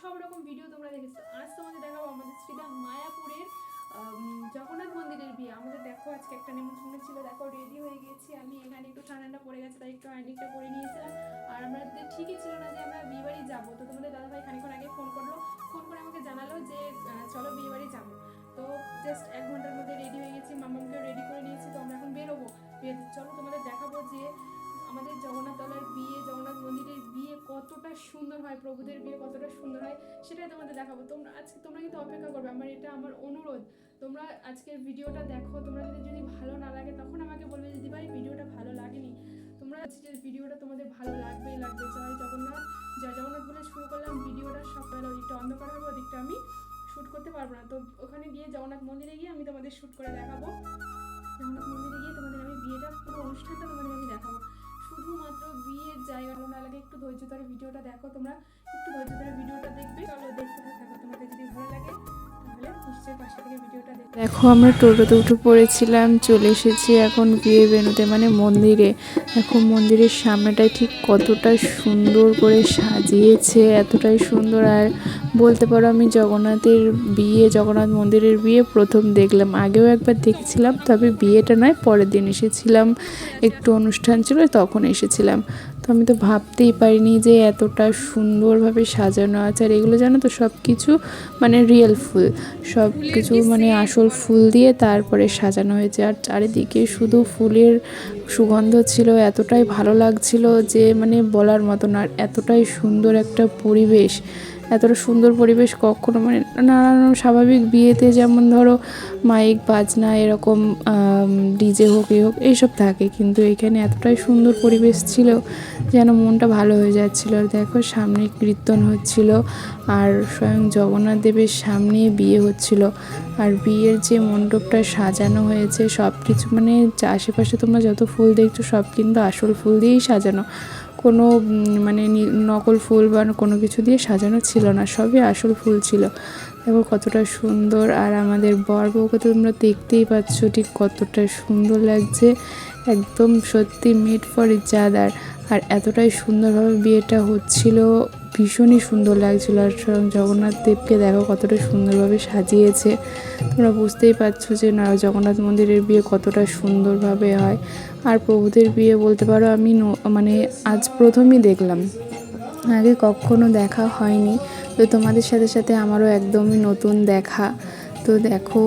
সব রকম ভিডিও তোমরা দেখেছো। আজ তোমাদের দেখাবো আমাদের শ্রীরাম মায়াপুরের জগন্নাথ মন্দিরের বিয়ে। আমাদের দেখো আজকে একটা নিমন্ত্রণ ছিল, দেখো রেডি হয়ে গেছি। আমি এখানে একটু ঠান্ডা পড়ে গেছে তাই একটু আইনিকটা পরে নিয়েছিলাম। আর আমাদের ঠিকই ছিল না যে আমরা বিয়ে বাড়ি যাবো। তো তোমাদের দাদাভাই খানিক্ষণ আগে ফোন করে আমাকে জানালো যে চলো বিয়ে বাড়ি যাবো। তো জাস্ট 1 ঘন্টার মধ্যে রেডি হয়ে গেছি, মামাকে রেডি করে নিয়েছি। তো আমরা এখন বেরোবো বিয়েতে। চলো তোমাদের দেখাবো যে আমাদের জগন্নাথ তলার বিয়ে, জগন্নাথ মন্দিরের বিয়ে কতটা সুন্দর হয়, প্রভুদের বিয়ে কতটা সুন্দর হয় সেটাই তোমাদের দেখাবো। তোমরা কিন্তু অপেক্ষা করবে, আমার অনুরোধ। তোমরা আজকের ভিডিওটা দেখো, তোমরা যদি ভালো না লাগে তখন আমাকে বলবে দিদি ভাই ভিডিওটা ভালো লাগেনি। তোমরা আজকের ভিডিওটা তোমাদের ভালো লাগবেই লাগবে। জয় জগন্নাথ, জয় জগন্নাথ বলে শুরু করলাম ভিডিওটা। সকালে ওদিকটা অন্ধকার হবে, ওদিকটা আমি শ্যুট করতে পারবো না। তো ওখানে গিয়ে জগন্নাথ মন্দিরে গিয়ে আমি তোমাদের শ্যুট করে দেখাবো। জগন্নাথ মন্দিরে গিয়ে তোমাদের আমি বিয়েটা পুরো অনুষ্ঠানটা তোমাদের আমি দেখাবো। শুধুমাত্র বিয়ের জায়গা ভালো না লাগে একটু ধৈর্য ধরে ভিডিওটা দেখো। তোমরা একটু ধৈর্য ধরে ভিডিওটা দেখবে। চলো দেখতে থাকো, তোমাদের যদি ভালো লাগে তাহলে নিশ্চয়ই পাশে থেকে ভিডিওটা দেখো। দেখো আমরা টোটোতে উঠে পড়েছিলাম, চলে এসেছি এখন বিয়ে ভেন্যুতে মানে মন্দিরে। দেখো মন্দিরের সামনেটাই ঠিক কতটা সুন্দর করে সাজিয়েছে, এতটাই সুন্দর। আর বলতে পারো আমি জগন্নাথ মন্দিরের বিয়ে প্রথম দেখলাম। আগেও একবার দেখেছিলাম, তবে বিয়েটা নয়, পরের দিন এসেছিলাম, একটু অনুষ্ঠান ছিল তখন এসেছিলাম। তো আমি তো ভাবতেই পারিনি যে এতটা সুন্দরভাবে সাজানো আছে। আর এগুলো জানো তো সব কিছু মানে রিয়েল ফুল, সব কিছু মানে আসল ফুল দিয়ে তারপরে সাজানো হয়েছে। আর চারিদিকে শুধু ফুলের সুগন্ধ ছিল, এতটাই ভালো লাগছিল যে মানে বলার মতো না। আর এতটাই সুন্দর একটা পরিবেশ, এতটা সুন্দর পরিবেশ কখনো মানে নানান স্বাভাবিক বিয়েতে যেমন ধরো মাইক বাজনা এরকম ডিজে হোক এইসব থাকে, কিন্তু এখানে এতটাই সুন্দর পরিবেশ ছিল যেন মনটা ভালো হয়ে যাচ্ছিলো। আর দেখো সামনে কীর্তন হচ্ছিল আর স্বয়ং জগন্নাথ দেবের সামনে বিয়ে হচ্ছিল। আর বিয়ের যে মণ্ডপটা সাজানো হয়েছে সব কিছু মানে আশেপাশে তোমরা যত ফুল দেখছো সব কিন্তু আসল ফুল দিয়েই সাজানো, কোনো মানে নকল ফুল বা কোনো কিছু দিয়ে সাজানো ছিল না, সবই আসল ফুল ছিল। দেখো কতটা সুন্দর। আর আমাদের বর বউকে তো তোমরা দেখতেই পাচ্ছ ঠিক কতটা সুন্দর লাগছে, একদম সত্যি মেড ফর ইচ আদার। আর এতটাই সুন্দরভাবে বিয়েটা হচ্ছিল, ভীষণই সুন্দর লাগছিল। আর স্বয়ং জগন্নাথ দেবকে দেখো কতটা সুন্দরভাবে সাজিয়েছে। তোমরা বুঝতেই পারছো যে না জগন্নাথ মন্দিরের বিয়ে কতটা সুন্দরভাবে হয়। আর প্রভুদের বিয়ে বলতে পারো আমি মানে আজ প্রথমই দেখলাম, আগে কখনো দেখা হয়নি। তো তোমাদের সাথে সাথে আমারও একদমই নতুন দেখা। তো দেখো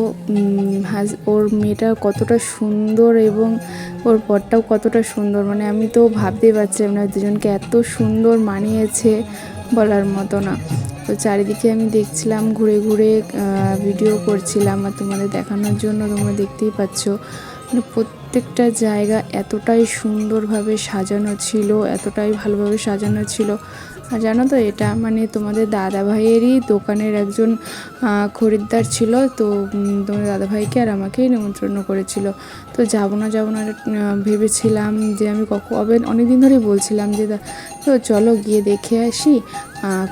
ওর মেয়েটা কতটা সুন্দর এবং ওর বরটাও কতটা সুন্দর, মানে আমি তো ভাবতেই পারছিলাম না, দুজনকে এত সুন্দর মানিয়েছে বলার মতো না। তো চারিদিকে আমি দেখছিলাম, ঘুরে ঘুরে ভিডিও করছিলাম আর তোমাদের দেখানোর জন্য। তোমরা দেখতেই পাচ্ছ মানে প্রত্যেকটা জায়গা এতটাই সুন্দরভাবে সাজানো ছিল, এতটাই ভালোভাবে সাজানো ছিল। আর জানো তো এটা মানে তোমাদের দাদাভাইয়েরই দোকানের একজন খরিদ্দার ছিল। তো তোমাদের দাদাভাইকে আর আমাকেই নিমন্ত্রণ করেছিল। তো যাবো না ভেবেছিলাম যে আমি অনেক দিন ধরেই বলছিলাম যে তো চলো গিয়ে দেখে আসি,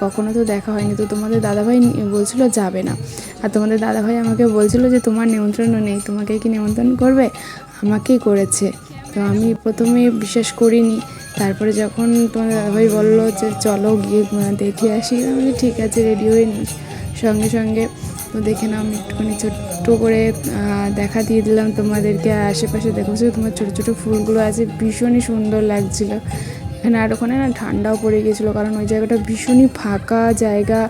কখনো তো দেখা হয়নি। তো তোমাদের দাদাভাই বলছিল যাবে না। আর তোমাদের দাদাভাই আমাকে বলছিল যে তোমার নিমন্ত্রণও নেই, তোমাকে কি নিমন্ত্রণ করবে, আমাকেই করেছে। তো আমি প্রথমে বিশ্বাস করিনি, তারপরে যখন তোমাদের দাদাভাই বললো যে চলো গিয়ে দেখে আসি, আমি ঠিক আছে রেডি হয়ে নিই সঙ্গে সঙ্গে। তো দেখে নাও আমি একটুখানি ছোট্ট করে দেখা দিয়ে দিলাম তোমাদেরকে। আশেপাশে দেখেছো তোমার ছোটো ছোটো ফুলগুলো আছে, ভীষণই সুন্দর লাগছিলো এখানে। আর ওখানে না ঠান্ডাও পড়ে গিয়েছিলো, কারণ ওই জায়গাটা ভীষণই ফাঁকা জায়গা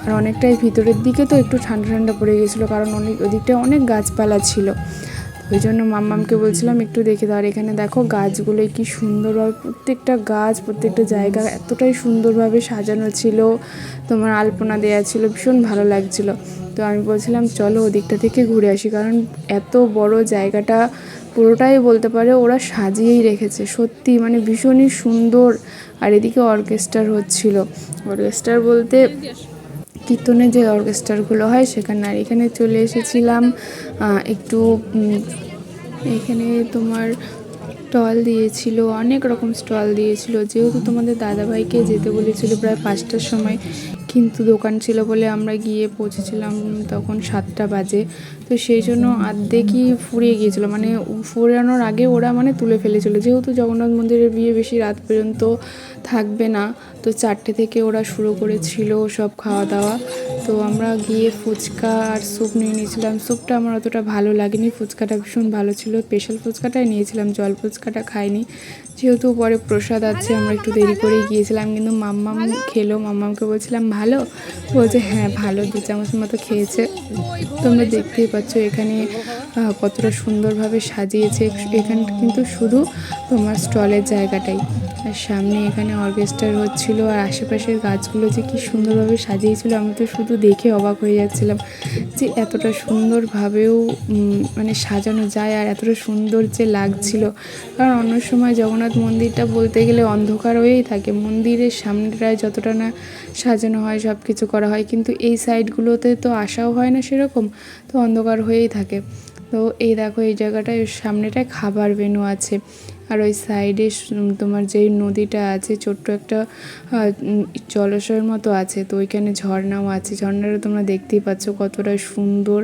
আর অনেকটাই ভিতরের দিকে, তো একটু ঠান্ডা পড়ে গিয়েছিলো কারণ ওদিকটায় অনেক গাছপালা ছিল। ওই জন্য মাম্মামকে বলছিলাম একটু দেখে দাও। আর এখানে দেখো গাছগুলো কি সুন্দরভাবে প্রত্যেকটা গাছ প্রত্যেকটা জায়গা এতটাই সুন্দরভাবে সাজানো ছিল, তোমার আলপনা দেওয়া ছিল, ভীষণ ভালো লাগছিল। তো আমি বলছিলাম চলো ওদিকটা থেকে ঘুরে আসি, কারণ এত বড় জায়গাটা পুরোটাই বলতে পারে ওরা সাজিয়েই রেখেছে, সত্যি মানে ভীষণই সুন্দর। আর এদিকে অর্কেস্ট্রার হচ্ছিল, অর্কেস্ট্রার বলতে কীর্তনের যে অর্কেস্ট্রারগুলো হয় সেখানে। আর এখানে চলে এসেছিলাম একটু এখানে তোমার স্টল দিয়েছিল, অনেক রকম স্টল দিয়েছিল। যেহেতু তোমাদের দাদাভাইকে যেতে বলেছিল প্রায় 5টার সময়, কিন্তু দোকান ছিল বলে আমরা গিয়ে পৌঁছেছিলাম তখন 7টা বাজে। তো সেই জন্য অর্ধেকই ফুরিয়ে গিয়েছিলো, মানে ফুরানোর আগে ওরা মানে তুলে ফেলেছিল, যেহেতু জগন্নাথ মন্দিরের বিয়ে বেশি রাত পর্যন্ত থাকবে না। তো 4টে থেকে ওরা শুরু করেছিল সব খাওয়া দাওয়া। তো আমরা গিয়ে ফুচকা আর স্যুপ নিয়ে নিয়েছিলাম। স্যুপটা আমার অতটা ভালো লাগেনি, ফুচকাটা ভীষণ ভালো ছিল। স্পেশাল ফুচকাটাই নিয়েছিলাম, জল ফুচকাটা খাইনি, যেহেতু পরে প্রসাদ আছে আমরা একটু দেরি করেই গিয়েছিলাম। কিন্তু মাম্মাম খেলো, মাম্মামকে বলছিলাম ভালো, বলছে হ্যাঁ ভালো, 2 চামচ মতো খেয়েছে। তোমরা দেখতেই পাচ্ছ এখানে কতটা সুন্দরভাবে সাজিয়েছে। এখানে কিন্তু শুধু তোমার স্টলের জায়গাটাই, আর সামনে এখানে অর্কেস্ট্রা হচ্ছিলো, আর আশেপাশের গাছগুলো যে কি সুন্দরভাবে সাজিয়েছিল, আমি তো শুধু দেখে অবাক হয়ে যাচ্ছিলাম যে এতটা সুন্দরভাবেও মানে সাজানো যায়, আর এতটা সুন্দর যে লাগছিল। কারণ অন্য সময় জগন্নাথ মন্দিরটা বলতে গেলে অন্ধকার হয়েই থাকে, মন্দিরের সামনেটায় যতটা না সাজানো হয় সব কিছু করা হয়, কিন্তু এই সাইডগুলোতে তো আসাও হয় না সেরকম, তো অন্ধকার হয়েই থাকে। তো এই দেখো এই জায়গাটায় সামনেটায় খাবার ভেন্যু আছে, আর ওই সাইডে তোমার যেই নদীটা আছে ছোট্ট একটা জলাশয়ের মতো আছে, তো ওইখানে ঝর্ণাও আছে। ঝর্ণাটা তোমরা দেখতেই পাচ্ছ কতটা সুন্দর,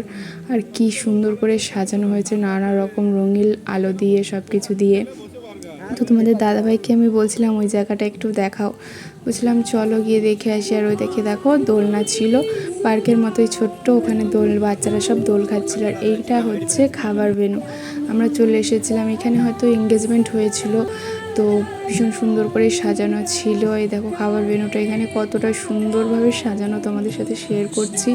আর কি সুন্দর করে সাজানো হয়েছে নানা রকম রঙিন আলো দিয়ে, সব কিছু দিয়ে। তো তোমাদের দাদাভাইকে আমি বলছিলাম ওই জায়গাটা একটু দেখাও, বলছিলাম চলো গিয়ে দেখে আসি। আর ওই দেখে দেখো দোলনা ছিল, পার্কের মতোই ছোট্ট, ওখানে বাচ্চারা সব দোল খাচ্ছিল। আর এইটা হচ্ছে খাবার ভেন্যু, আমরা চলে এসেছিলাম। এখানে হয়তো এঙ্গেজমেন্ট হয়েছিল, তো ভীষণ সুন্দর করে সাজানো ছিল। এই দেখো খাবার ভেন্যুটা এখানে কতটা সুন্দরভাবে সাজানো তোমাদের সাথে শেয়ার করছি।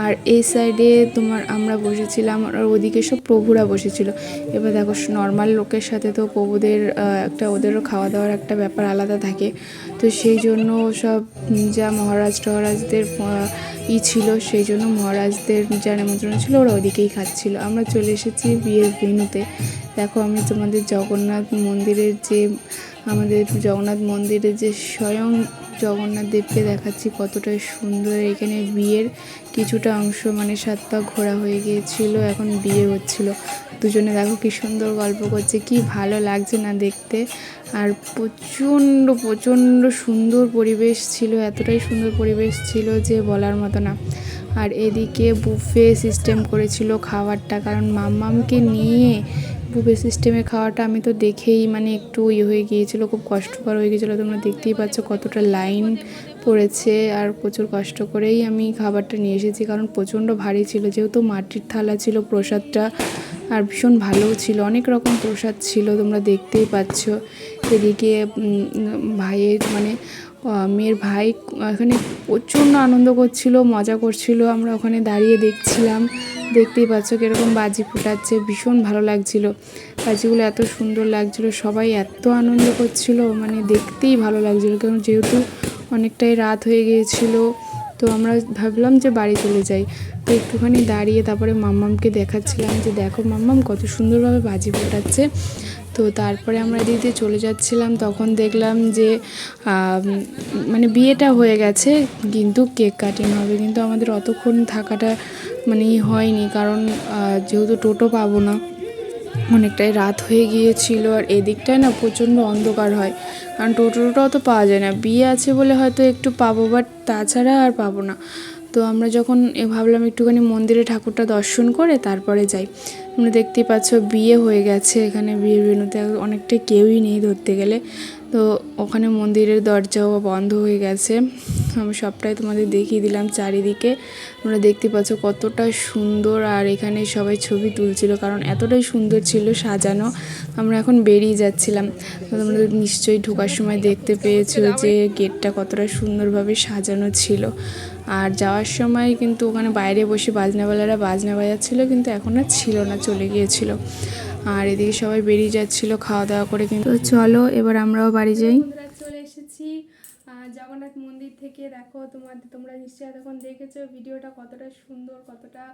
আর এই সাইডে তোমার আমরা বসেছিলাম, আর ওদিকে সব প্রভুরা বসেছিল। এবার দেখো নর্মাল লোকের সাথে তো প্রভুদের একটা ওদেরও খাওয়া দাওয়ার একটা ব্যাপার আলাদা থাকে, তো সেই জন্য সব যা মহারাজ টহারাজদের ছিল, সেই জন্য মহারাজদের যা নিমন্ত্রণ ছিল ওরা ওদিকেই খাচ্ছিল। আমরা চলে এসেছি বিয়ের ভেন্যুতে। দেখো আমি তোমাদের জগন্নাথ মন্দিরের যে স্বয়ং জগন্নাথ দেবকে দেখাচ্ছি কতটা সুন্দর। এখানে বিয়ের কিছুটা অংশ মানে 7 পা ঘোরা হয়ে গিয়েছিল, এখন বিয়ে হচ্ছিল। দুজনে দেখো কি সুন্দর গল্প করছে, কি ভালো লাগছে না দেখতে। আর প্রচণ্ড প্রচণ্ড সুন্দর পরিবেশ ছিল, এতটাই সুন্দর পরিবেশ ছিল যে বলার মতো না। আর এদিকে বুফে সিস্টেম করেছিল খাবারটা, কারণ মাম্মামকে নিয়ে বুফে সিস্টেমে খাওয়াটা আমি তো দেখেই মানে একটু হয়ে গিয়েছিল, খুব কষ্টকর হয়ে গিয়েছিলো। তোমরা দেখতেই পাচ্ছ কতটা লাইন পড়েছে, আর প্রচুর কষ্ট করেই আমি খাবারটা নিয়ে এসেছি, কারণ প্রচণ্ড ভারী ছিল, যেহেতু মাটির থালা ছিল প্রসাদটা, আর ভীষণ ভালোও ছিল, অনেক রকম প্রসাদ ছিল তোমরা দেখতেই পাচ্ছ। এদিকে ভাইয়ের মানে মেয়ের ভাই এখানে প্রচণ্ড আনন্দ করছিল, মজা করছিল, আমরা ওখানে দাঁড়িয়ে দেখছিলাম। দেখতেই পাচ্ছ কীরকম বাজি ফোটাচ্ছে, ভীষণ ভালো লাগছিল, বাজিগুলো এত সুন্দর লাগছিল, সবাই এত আনন্দ করছিল, মানে দেখতেই ভালো লাগছিলো। কারণ যেহেতু অনেকটাই রাত হয়ে গিয়েছিল, তো আমরা ভাবলাম যে বাড়ি চলে যাই। তো একটুখানি দাঁড়িয়ে তারপরে মাম্মামকে দেখাচ্ছিলাম যে দেখো মাম্মাম কত সুন্দরভাবে বাজি ফোটাচ্ছে। তো তারপরে আমরা এদিক দিয়ে চলে যাচ্ছিলাম, তখন দেখলাম যে মানে বিয়েটা হয়ে গেছে, কিন্তু কেক কাটিং হবে। কিন্তু আমাদের অতক্ষণ থাকাটা মানে হয়নি, কারণ যেহেতু টোটো পাবো না, অনেকটাই রাত হয়ে গিয়েছিল। আর এদিকটায় না প্রচণ্ড অন্ধকার হয়, কারণ টোটোটাও তো পাওয়া যায় না, বিয়ে আছে বলে হয়তো একটু পাবো, বাট তাছাড়া আর পাবো না। তো আমরা যখন ভাবলাম একটুখানি মন্দিরে ঠাকুরটা দর্শন করে তারপরে যাই। তোমরা দেখতেই পাচ্ছ বিয়ে হয়ে গেছে, এখানে বিয়ের ভেন্যুতে অনেকটাই কেউই নেই ধরতে গেলে। তো ওখানে মন্দিরের দরজাও বন্ধ হয়ে গেছে। আমি সবটাই তোমাদের দেখিয়ে দিলাম চারিদিকে। তোমরা দেখতে পাচ্ছ কতটা সুন্দর, আর এখানে সবাই ছবি তুলছিল, কারণ এতটাই সুন্দর ছিল সাজানো। আমরা এখন বেরিয়ে যাচ্ছিলাম, তো তোমরা নিশ্চয়ই ঢোকার সময় দেখতে পেয়েছো যে গেটটা কতটা সুন্দরভাবে সাজানো ছিল। আর যাওয়ার সময় কিন্তু ওখানে বাইরে বসে বাজনাওয়ালারা বাজনা বাজাচ্ছিল, কিন্তু এখন আর ছিল না, চলে গিয়েছিল। আর এদিকে সবাই বেরিয়ে যাচ্ছিল খাওয়া দাওয়া করে। কিন্তু চলো এবার আমরাও বাড়ি যাই। চলে এসেছি জগন্নাথ মন্দির থেকে। দেখো তোমরা নিশ্চয়ই এতক্ষণ দেখেছো ভিডিওটা কতটা সুন্দর, কতটা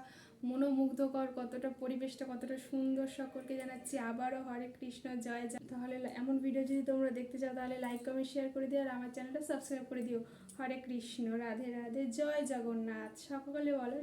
মনোমুগ্ধকর, কতটা পরিবেশটা কতটা সুন্দর। সকলকে জানাচ্ছি আবারও হরে কৃষ্ণ জয় জয়। তাহলে এমন ভিডিও যদি তোমরা দেখতে চাও তাহলে লাইক কমেন্ট শেয়ার করে দিও, আর আমার চ্যানেলটা সাবস্ক্রাইব করে দিও। হরে কৃষ্ণ, রাধে রাধে, জয় জগন্নাথ। সকলে বলো।